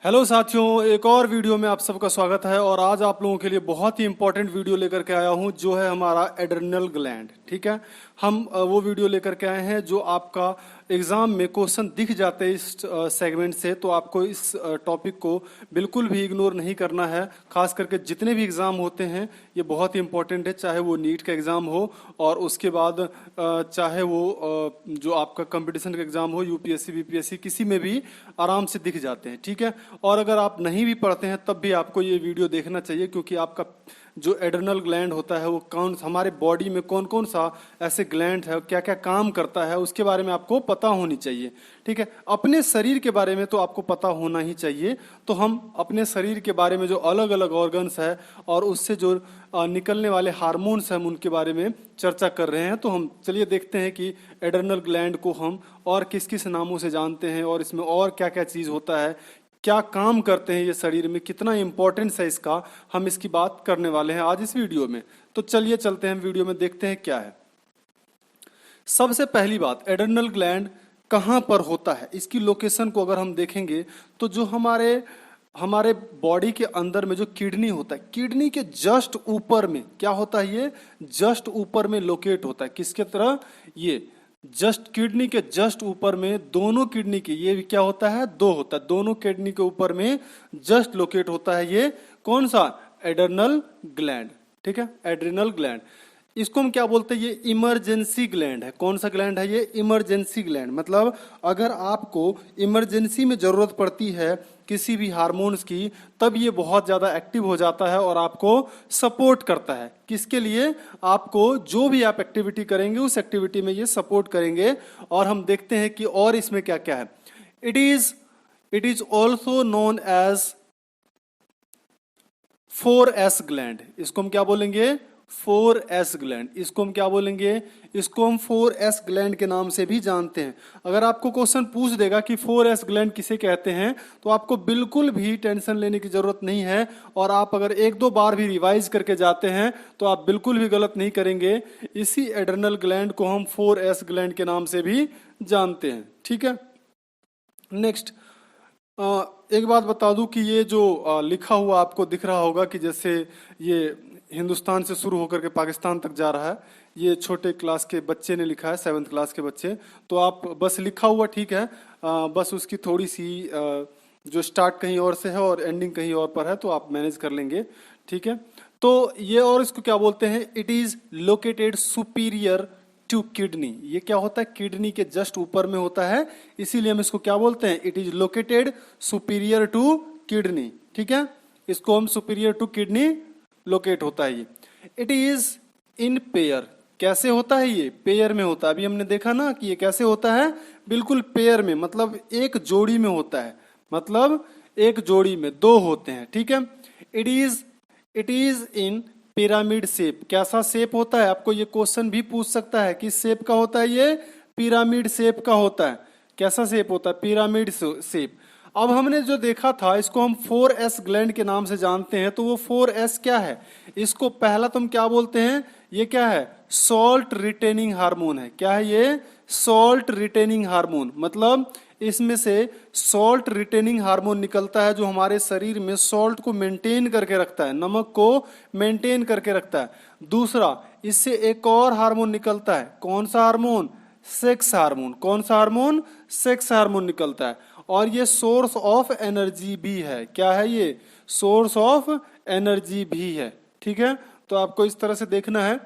Hello साथियों, एक और वीडियो में आप सबका स्वागत है। और आज आप लोगों के लिए बहुत ही इंपॉर्टेंट वीडियो लेकर के आया हूं, जो है हमारा एड्रेनल ग्लैंड। ठीक है, हम वो वीडियो लेकर के आए हैं जो आपका एग्जाम में क्वेश्चन दिख जाते हैं इस सेगमेंट से। तो आपको इस टॉपिक को बिल्कुल भी इग्नोर नहीं करना है। खास करके जितने भी एग्जाम होते हैं ये बहुत ही इंपॉर्टेंट है, चाहे वो नीट का एग्जाम हो और उसके बाद चाहे वो जो आपका कंपटीशन का एग्जाम हो, यूपीएससी बीपीएससी, किसी में भी आराम से दिख जाते हैं। ठीक है, और अगर आप नहीं भी पढ़ते हैं तब भी आपको ये वीडियो देखना चाहिए, क्योंकि आपका जो एड्रेनल ग्लैंड होता है वो कौन हमारे बॉडी में कौन कौन सा ऐसे ग्लैंड है, क्या क्या काम करता है, उसके बारे में आपको पता होनी चाहिए। ठीक है, अपने शरीर के बारे में तो आपको पता होना ही चाहिए। तो हम अपने शरीर के बारे में जो अलग अलग ऑर्गन्स है और उससे जो निकलने वाले हार्मोन्स हैं उनके बारे में चर्चा कर रहे हैं। तो हम चलिए देखते हैं कि एड्रेनल ग्लैंड को हम और किस किस नामों से जानते हैं और इसमें और क्या क्या चीज़ होता है, क्या काम करते हैं ये शरीर में, कितना इंपॉर्टेंस है इसका, हम इसकी बात करने वाले हैं आज इस वीडियो में। तो चलिए चलते हैं वीडियो में, देखते हैं क्या है। सबसे पहली बात, एड्रेनल ग्लैंड कहाँ पर होता है, इसकी लोकेशन को अगर हम देखेंगे तो जो हमारे बॉडी के अंदर में जो किडनी होता है, किडनी के जस्ट ऊपर में क्या होता है, ये जस्ट ऊपर में लोकेट होता है। किसके तरह, ये जस्ट किडनी के जस्ट ऊपर में, दोनों किडनी के, ये क्या होता है, दो होता है, दोनों किडनी के ऊपर में जस्ट लोकेट होता है ये कौन सा, एड्रेनल ग्लैंड। ठीक है, एड्रेनल ग्लैंड, इसको हम क्या बोलते हैं, ये इमरजेंसी ग्लैंड है। कौन सा ग्लैंड है ये, इमरजेंसी ग्लैंड। मतलब अगर आपको इमरजेंसी में जरूरत पड़ती है किसी भी हार्मोन्स की, तब ये बहुत ज्यादा एक्टिव हो जाता है और आपको सपोर्ट करता है। किसके लिए, आपको जो भी आप एक्टिविटी करेंगे उस एक्टिविटी में ये सपोर्ट करेंगे। और हम देखते हैं कि और इसमें क्या क्या है। It is also known as 4S gland. इसको हम क्या बोलेंगे, 4S ग्लैंड। इसको हम क्या बोलेंगे, इसको हम 4S ग्लैंड के नाम से भी जानते हैं। अगर आपको क्वेश्चन पूछ देगा कि 4S ग्लैंड किसे कहते हैं, तो आपको बिल्कुल भी टेंशन लेने की जरूरत नहीं है। और आप अगर एक दो बार भी रिवाइज करके जाते हैं तो आप बिल्कुल भी गलत नहीं करेंगे। इसी एड्रेनल ग्लैंड को हम 4S ग्लैंड के नाम से भी जानते हैं। ठीक है, नेक्स्ट एक बात बता दूं कि ये जो लिखा हुआ आपको दिख रहा होगा कि जैसे ये हिंदुस्तान से शुरू होकर के पाकिस्तान तक जा रहा है, ये छोटे क्लास के बच्चे ने लिखा है, 7th क्लास के बच्चे। तो आप बस लिखा हुआ ठीक है, बस उसकी थोड़ी सी जो स्टार्ट कहीं और से है और एंडिंग कहीं और पर है, तो आप मैनेज कर लेंगे। ठीक है, तो ये, और इसको क्या बोलते हैं, it is located superior to kidney. ये क्या होता है, किडनी के जस्ट ऊपर में होता है, इसीलिए हम इसको क्या बोलते हैं, it is located superior to kidney. ठीक है, इसको हम सुपीरियर टू किडनी लोकेट होता है ये। It is in pair. कैसे होता है ये, पेयर में होता है। अभी हमने देखा ना कि ये कैसे होता है, बिल्कुल पेयर में, मतलब एक जोड़ी में होता है, मतलब एक जोड़ी में दो होते हैं। ठीक है, it is in pyramid shape. कैसा शेप होता है, आपको ये क्वेश्चन भी पूछ सकता है, किस शेप का होता है ये, पिरामिड शेप का होता है। कैसा शेप होता है, पिरामिड शेप। अब हमने जो देखा था, इसको हम 4S ग्लैंड के नाम से जानते हैं। तो वो 4S क्या है, इसको पहला तुम क्या बोलते हैं, ये क्या है, सॉल्ट रिटेनिंग हार्मोन है। क्या है ये, सॉल्ट रिटेनिंग हार्मोन। मतलब इसमें से सॉल्ट रिटेनिंग हार्मोन निकलता है जो हमारे शरीर में सॉल्ट को मेंटेन करके रखता है, नमक को मेंटेन करके रखता है। दूसरा, इससे एक और हार्मोन निकलता है, कौन सा हार्मोन, सेक्स हार्मोन। कौन सा हार्मोन, सेक्स हार्मोन निकलता है। और ये सोर्स ऑफ एनर्जी भी है। क्या है ये, सोर्स ऑफ एनर्जी भी है। ठीक है, तो आपको इस तरह से देखना है।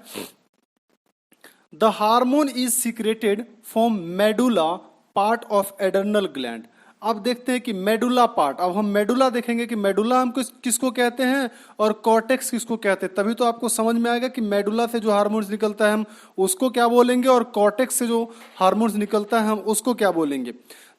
The hormone is secreted from medulla part of adrenal gland. अब देखते हैं कि मेडुला पार्ट, अब हम मेडुला देखेंगे कि मेडुला हम किसको कहते हैं और कॉर्टेक्स किसको कहते हैं। तभी तो आपको समझ में आएगा कि मेडुला से जो हार्मोन्स निकलता है हम उसको क्या बोलेंगे, और कॉर्टेक्स से जो हार्मोन्स निकलता है हम उसको क्या बोलेंगे।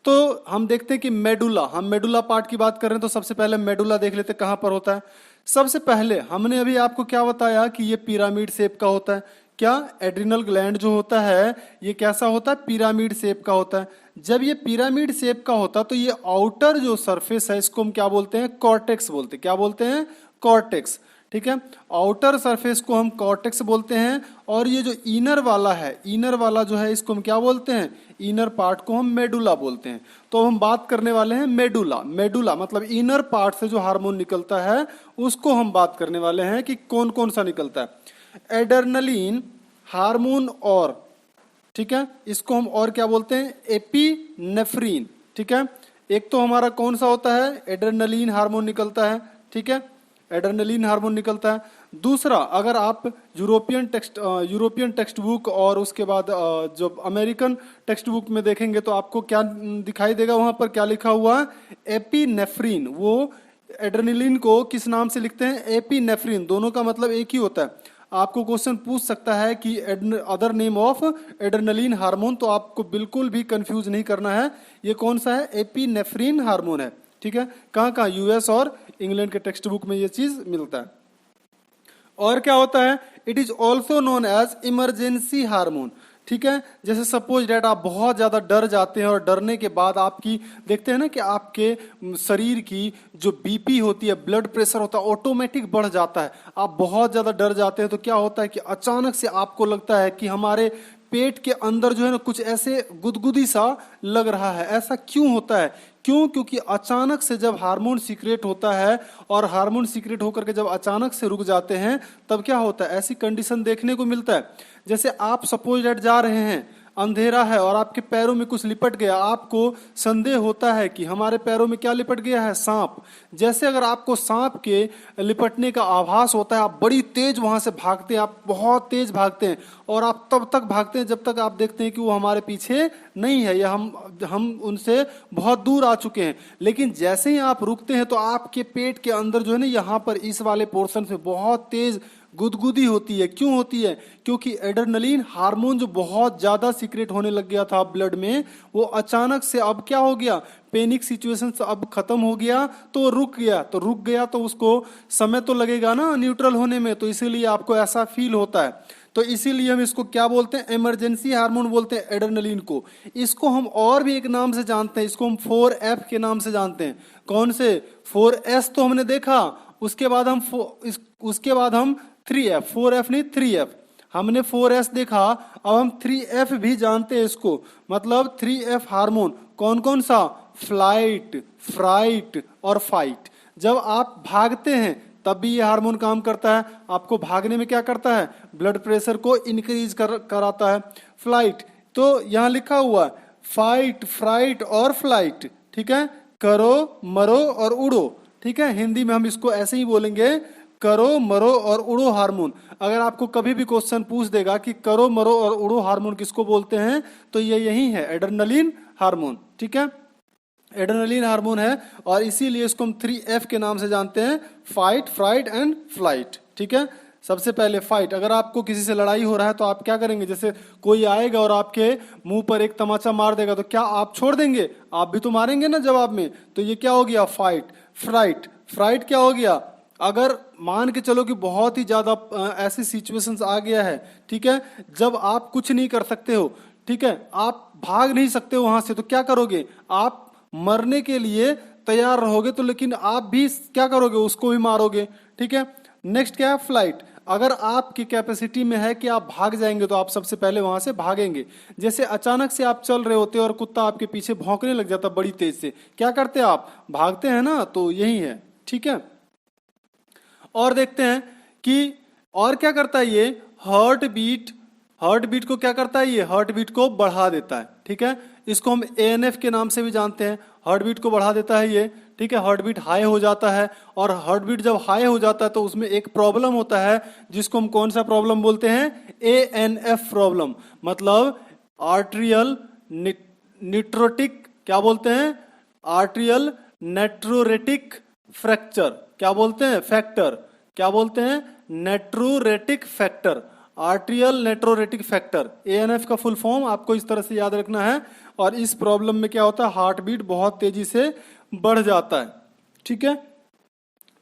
तो हम देखते हैं कि मेडुला, हम मेडुला पार्ट की बात कर रहे हैं, तो सबसे पहले मेडुला देख लेते हैं कहां पर होता है। सबसे पहले हमने अभी आपको क्या बताया कि ये पिरामिड शेप का होता है। क्या, एड्रिनल ग्लैंड जो होता है ये कैसा होता है, पिरामिड शेप का होता है। जब ये पिरामिड शेप का होता है तो ये आउटर जो सरफेस है इसको हम क्या बोलते हैं, कॉर्टेक्स बोलते हैं। क्या बोलते हैं, कॉर्टेक्स। ठीक है। आउटर सरफेस को हम कॉर्टेक्स बोलते हैं, और ये जो इनर वाला है, इनर वाला जो है इसको हम क्या बोलते हैं, इनर पार्ट को हम मेडुला बोलते हैं। तो हम बात करने वाले हैं मेडुला। मेडुला मतलब इनर पार्ट से जो हार्मोन निकलता है उसको हम बात करने वाले हैं कि कौन कौन सा निकलता है। एड्रेनलिन हार्मोन, और ठीक है, इसको हम और क्या बोलते हैं, एपिनेफ्रीन। ठीक है, एक तो हमारा कौन सा होता है, एड्रेनलिन हार्मोन निकलता है। ठीक है, एड्रेनलिन हार्मोन निकलता है। दूसरा, अगर आप यूरोपियन टेक्स्ट बुक और उसके बाद जो अमेरिकन टेक्स्ट बुक में देखेंगे तो आपको क्या दिखाई देगा, वहां पर क्या लिखा हुआ है, एपिनेफ्रीन। वो एड्रेनलिन को किस नाम से लिखते हैं, एपिनेफ्रीन। दोनों का मतलब एक ही होता है। आपको क्वेश्चन पूछ सकता है कि other name of adrenaline hormone, तो आपको बिल्कुल भी कंफ्यूज नहीं करना है, ये कौन सा है, एपिनेफ्रीन हार्मोन है। ठीक है, कहाँ कहाँ, यूएस और इंग्लैंड के टेक्स्ट बुक में ये चीज मिलता है। और क्या होता है, it is also known as emergency hormone. ठीक है, जैसे सपोज डेट आप बहुत ज्यादा डर जाते हैं और डरने के बाद आपकी देखते हैं ना कि आपके शरीर की जो बीपी होती है, ब्लड प्रेशर होता है, ऑटोमेटिक बढ़ जाता है। आप बहुत ज्यादा डर जाते हैं तो क्या होता है कि अचानक से आपको लगता है कि हमारे पेट के अंदर जो है ना कुछ ऐसे गुदगुदी सा लग रहा है। ऐसा क्यों होता है, क्यों, क्योंकि अचानक से जब हार्मोन सीक्रेट होता है और हार्मोन सीक्रेट होकर के जब अचानक से रुक जाते हैं तब क्या होता है, ऐसी कंडीशन देखने को मिलता है। जैसे आप सपोज डेट जा रहे हैं, अंधेरा है और आपके पैरों में कुछ लिपट गया, आपको संदेह होता है कि हमारे पैरों में क्या लिपट गया है, सांप। जैसे अगर आपको सांप के लिपटने का आभास होता है, आप बड़ी तेज वहां से भागते हैं, आप बहुत तेज भागते हैं, और आप तब तक भागते हैं जब तक आप देखते हैं कि वो हमारे पीछे नहीं है या हम उनसे बहुत दूर आ चुके हैं। लेकिन जैसे ही आप रुकते हैं तो आपके पेट के अंदर जो है ना, यहाँ पर इस वाले पोर्शन से बहुत तेज गुदगुदी होती है। क्यों होती है, क्योंकि एड्रेनलिन हार्मोन जो बहुत ज्यादा सीक्रेट होने लग गया था ब्लड में, वो अचानक से अब क्या हो गया, पैनिक सिचुएशन अब खत्म हो गया, तो वो रुक गया। तो रुक गया तो उसको समय तो लगेगा ना न्यूट्रल होने में, तो इसीलिए आपको ऐसा फील होता है। तो इसीलिए हम इसको क्या बोलते हैं, इमरजेंसी हार्मोन बोलते हैं एड्रेनलिन को। इसको हम और भी एक नाम से जानते हैं, इसको हम 4F के नाम से जानते हैं। कौन से, 4S तो हमने देखा, उसके बाद हम 3F, 4F नहीं 3F, हमने 4S देखा, अब हम 3F भी जानते हैं इसको। मतलब 3F हार्मोन कौन कौन सा, फ्लाइट, फ्राइट और फाइट। जब आप भागते हैं तब भी ये हार्मोन काम करता है। आपको भागने में क्या करता है, ब्लड प्रेशर को इंक्रीज कराता है। फ्लाइट तो यहाँ लिखा हुआ है, फाइट, फ्राइट और फ्लाइट। ठीक है, करो, मरो और उड़ो। ठीक है, हिंदी में हम इसको ऐसे ही बोलेंगे, करो, मरो और उड़ो हार्मोन। अगर आपको कभी भी क्वेश्चन पूछ देगा कि करो, मरो और उड़ो हार्मोन किसको बोलते हैं, तो ये यही है, एड्रेनलिन हार्मोन। ठीक है, एड्रेनलिन हार्मोन है, और इसीलिए इसको हम 3F के नाम से जानते हैं, फाइट, फ्राइट एंड फ्लाइट। ठीक है, सबसे पहले फाइट। अगर आपको किसी से लड़ाई हो रहा है तो आप क्या करेंगे, जैसे कोई आएगा और आपके मुंह पर एक तमाचा मार देगा तो क्या आप छोड़ देंगे, आप भी तो मारेंगे ना जवाब में। तो ये क्या हो गया, फाइट। फ्राइट, फ्राइट क्या हो गया, अगर मान के चलो कि बहुत ही ज्यादा ऐसी सिचुएशंस आ गया है, ठीक है, जब आप कुछ नहीं कर सकते हो, ठीक है, आप भाग नहीं सकते हो वहां से, तो क्या करोगे, आप मरने के लिए तैयार रहोगे, तो लेकिन आप भी क्या करोगे, उसको भी मारोगे। ठीक है, नेक्स्ट क्या है, फ्लाइट। अगर आपकी कैपेसिटी में है कि आप भाग जाएंगे तो आप सबसे पहले वहां से भागेंगे। जैसे अचानक से आप चल रहे होते और कुत्ता आपके पीछे भौंकने लग जाता बड़ी तेज से, क्या करते हैं आप, भागते हैं ना, तो यही है। ठीक है, और देखते हैं कि और क्या करता है ये, हार्ट बीट को क्या करता है, ये हार्ट बीट को बढ़ा देता है। ठीक है, इसको हम ANF के नाम से भी जानते हैं, हार्ट बीट को बढ़ा देता है ये। ठीक है, हार्ट बीट हाई हो जाता है, और हार्ट बीट जब हाई हो जाता है तो उसमें एक प्रॉब्लम होता है जिसको हम कौन सा प्रॉब्लम बोलते हैं, ANF प्रॉब्लम, मतलब आर्ट्रियल निट्रोटिक, क्या बोलते हैं, आर्ट्रियल नेट्रोरेटिक फ्रैक्चर, क्या बोलते हैं, फैक्टर, क्या बोलते हैं, नेट्रोरेटिक फैक्टर, आर्ट्रियल नेट्रोरेटिक फैक्टर। ANF का फुल फॉर्म आपको इस तरह से याद रखना है। और इस प्रॉब्लम में क्या होता है, हार्ट बीट बहुत तेजी से बढ़ जाता है। ठीक है,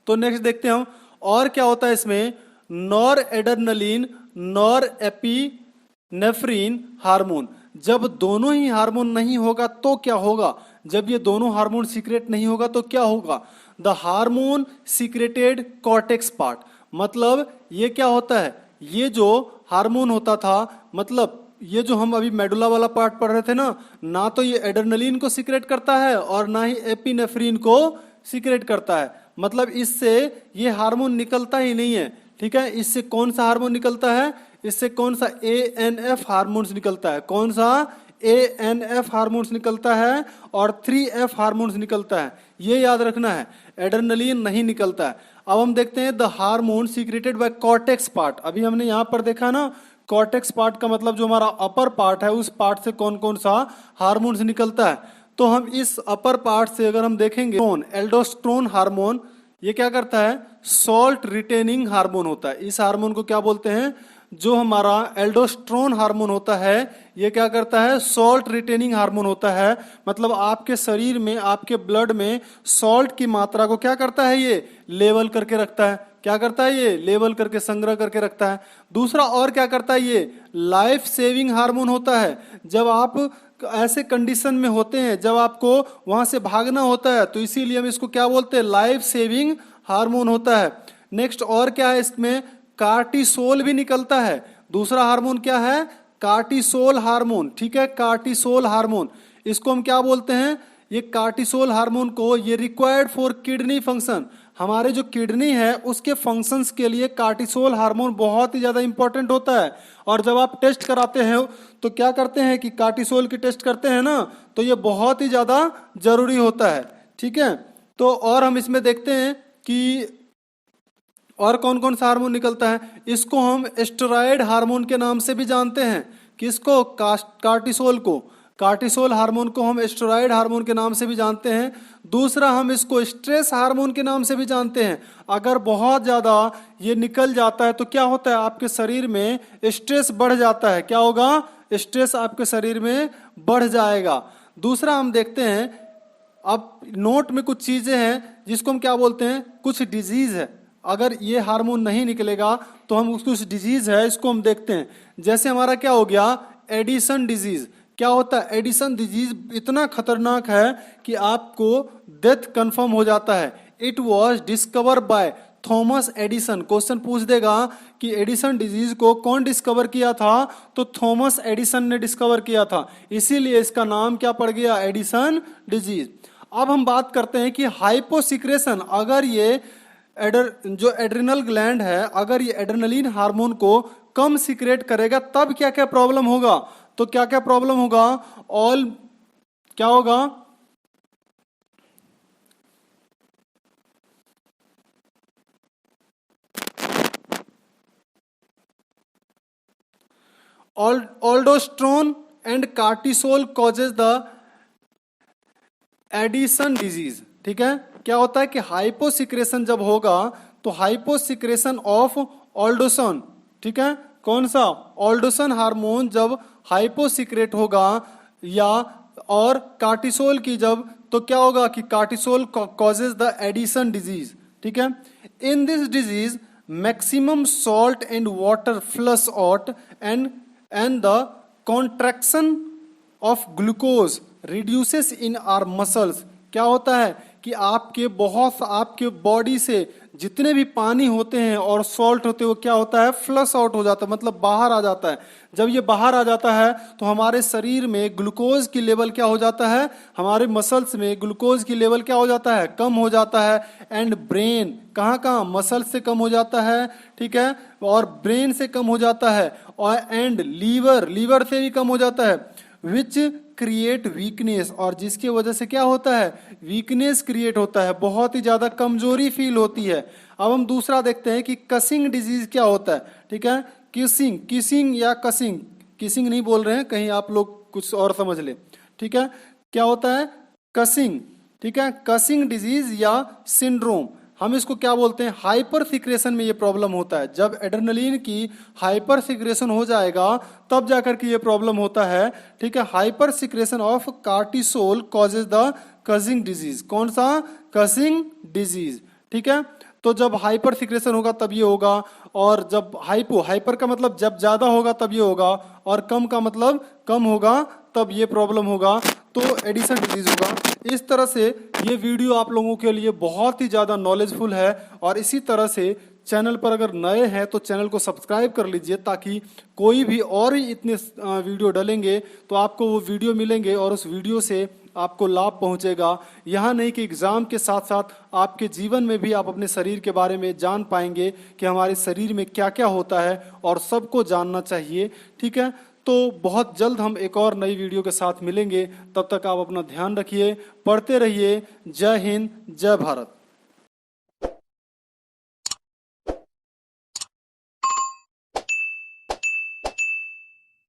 तो नेक्स्ट देखते हैं हम और क्या होता है इसमें, nor adrenaline, nor epinephrine hormone. जब दोनों ही हार्मोन नहीं होगा तो क्या होगा, जब ये दोनों हार्मोन सीक्रेट नहीं होगा तो क्या होगा, the hormone secreted cortex part, मतलब ये क्या होता है, ये जो हार्मोन होता था, मतलब ये जो हम अभी मेडुला वाला पार्ट पढ़ रहे थे ना तो ये एड्रेनलिन को सीक्रेट करता है और ना ही एपिनेफ्रिन को सीक्रेट करता है। मतलब इससे ये हार्मोन निकलता ही नहीं है। ठीक है, इससे कौन सा हार्मोन निकलता है, इससे कौन सा ANF हार्मोन्स निकलता है, कौन सा ANF हार्मोन्स निकलता है और 3F हार्मोन्स निकलता है, ये याद रखना है, एड्रेनलिन नहीं निकलता है। अब हम देखते हैं the hormone secreted by cortex part. अभी हमने यहाँ पर देखा ना, कॉर्टेक्स पार्ट का मतलब जो हमारा अपर पार्ट है, उस पार्ट से कौन कौन सा हार्मोन्स निकलता है। तो हम इस अपर पार्ट से अगर हम देखेंगे, एल्डोस्टेरोन हार्मोन, ये क्या करता है, सॉल्ट रिटेनिंग हार्मोन होता है। इस हार्मोन को क्या बोलते हैं, जो हमारा एल्डोस्टेरोन हार्मोन होता है, ये क्या करता है, सॉल्ट रिटेनिंग हार्मोन होता है। मतलब आपके शरीर में, आपके ब्लड में सॉल्ट की मात्रा को क्या करता है, ये लेवल करके रखता है। क्या करता है, ये लेवल करके, संग्रह करके रखता है। दूसरा और क्या करता है, ये लाइफ सेविंग हार्मोन होता है। जब आप ऐसे कंडीशन में होते हैं, जब आपको वहां से भागना होता है, तो इसीलिए हम इसको क्या बोलते हैं, लाइफ सेविंग हार्मोन होता है। नेक्स्ट और क्या है, इसमें कार्टिसोल भी निकलता है। दूसरा हार्मोन क्या है, कार्टिसोल हार्मोन। ठीक है, कार्टिसोल हार्मोन, इसको हम क्या बोलते हैं, ये कार्टिसोल हार्मोन को, ये रिक्वायर्ड फॉर किडनी फंक्शन, हमारे जो किडनी है उसके फंक्शंस के लिए कार्टिसोल हार्मोन बहुत ही ज्यादा इंपॉर्टेंट होता है। और जब आप टेस्ट कराते हैं तो क्या करते हैं कि कार्टिसोल की टेस्ट करते हैं ना, तो ये बहुत ही ज्यादा जरूरी होता है। ठीक है, तो और हम इसमें देखते हैं कि और कौन कौन सा हार्मोन निकलता है। इसको हम स्टेरॉयड हार्मोन के नाम से भी जानते हैं। किसको, कार्टिसोल को, कार्टिसोल हार्मोन को हम स्टेरॉयड हार्मोन के नाम से भी जानते हैं। दूसरा हम इसको स्ट्रेस हार्मोन के नाम से भी जानते हैं। अगर बहुत ज्यादा ये निकल जाता है तो क्या होता है, आपके शरीर में स्ट्रेस बढ़ जाता है। क्या होगा, स्ट्रेस आपके शरीर में बढ़ जाएगा। दूसरा हम देखते हैं, अब नोट में कुछ चीजें हैं जिसको हम क्या बोलते हैं, कुछ डिजीज है। अगर ये हार्मोन नहीं निकलेगा तो हम उसको, कुछ डिजीज है, इसको हम देखते हैं। जैसे हमारा क्या हो गया, एडिसन डिजीज। क्या होता है, एडिसन डिजीज इतना खतरनाक है कि आपको डेथ कंफर्म हो जाता है। It was discover by Thomas Edison. Question पूछ देगा कि एडिसन डिजीज को कौन डिस्कवर किया था, तो थॉमस एडिसन ने डिस्कवर किया था, इसीलिए इसका नाम क्या पड़ गया, एडिसन डिजीज। अब हम बात करते हैं कि हाइपोसिक्रेशन, अगर ये जो एड्रिनल ग्लैंड है, अगर ये एड्रेनलिन हार्मोन को कम सीक्रेट करेगा तब क्या क्या प्रॉब्लम होगा। तो क्या क्या प्रॉब्लम होगा, ऑल क्या होगा, aldosterone and cortisol causes the Addison disease. ठीक है, क्या होता है कि हाइपोसिक्रेशन जब होगा तो हाइपोसिक्रेशन ऑफ ऑल्डोसन, ठीक है, कौन सा, ऑल्डोसन हार्मोन जब हाइपोसिक्रेट होगा, या और कार्टिसोल की जब, तो क्या होगा कि cortisol causes the Addison disease. ठीक है, in this disease maximum salt and water flush out and the contraction of glucose reduces in our muscles. क्या होता है कि आपके बॉडी से जितने भी पानी होते हैं और सॉल्ट होते हैं, वो क्या होता है, फ्लश आउट हो जाता है, मतलब बाहर आ जाता है। जब ये बाहर आ जाता है तो हमारे शरीर में ग्लूकोज की लेवल क्या हो जाता है, हमारे मसल्स में ग्लूकोज की लेवल क्या हो जाता है, कम हो जाता है। एंड ब्रेन, कहाँ कहाँ, मसल्स से कम हो जाता है, ठीक है, और ब्रेन से कम हो जाता है, और एंड लीवर से भी कम हो जाता है, विच क्रिएट वीकनेस, और जिसकी वजह से क्या होता है, वीकनेस क्रिएट होता है, बहुत ही ज्यादा कमजोरी फील होती है। अब हम दूसरा देखते हैं कि कसिंग डिजीज क्या होता है। ठीक है, किसिंग या किसिंग नहीं बोल रहे हैं, कहीं आप लोग कुछ और समझ ले। ठीक है, क्या होता है, कसिंग। ठीक है, कसिंग डिजीज या सिंड्रोम, हम इसको क्या बोलते हैं, हाइपर सिक्रेशन में ये प्रॉब्लम होता है। जब एड्रेनलिन की हाइपर सिक्रेशन हो जाएगा तब जाकर के ये प्रॉब्लम होता है। ठीक है, hyper secretion of cortisol causes the causing disease. कौन सा, कसिंग डिजीज। ठीक है, तो जब हाइपर सिक्रेशन होगा तब ये होगा, और जब हाइपर का मतलब जब ज्यादा होगा तब ये होगा, और कम का मतलब कम होगा तब ये प्रॉब्लम होगा, तो एडिसन डिजीज होगा। इस तरह से ये वीडियो आप लोगों के लिए बहुत ही ज़्यादा नॉलेजफुल है, और इसी तरह से चैनल पर अगर नए हैं तो चैनल को सब्सक्राइब कर लीजिए, ताकि कोई भी और ही इतने वीडियो डालेंगे तो आपको वो वीडियो मिलेंगे और उस वीडियो से आपको लाभ पहुंचेगा। यहाँ नहीं कि एग्जाम के साथ साथ आपके जीवन में भी आप अपने शरीर के बारे में जान पाएंगे कि हमारे शरीर में क्या क्या होता है, और सबको जानना चाहिए। ठीक है, तो बहुत जल्द हम एक और नई वीडियो के साथ मिलेंगे। तब तक आप अपना ध्यान रखिए, पढ़ते रहिए। जय हिंद, जय भारत।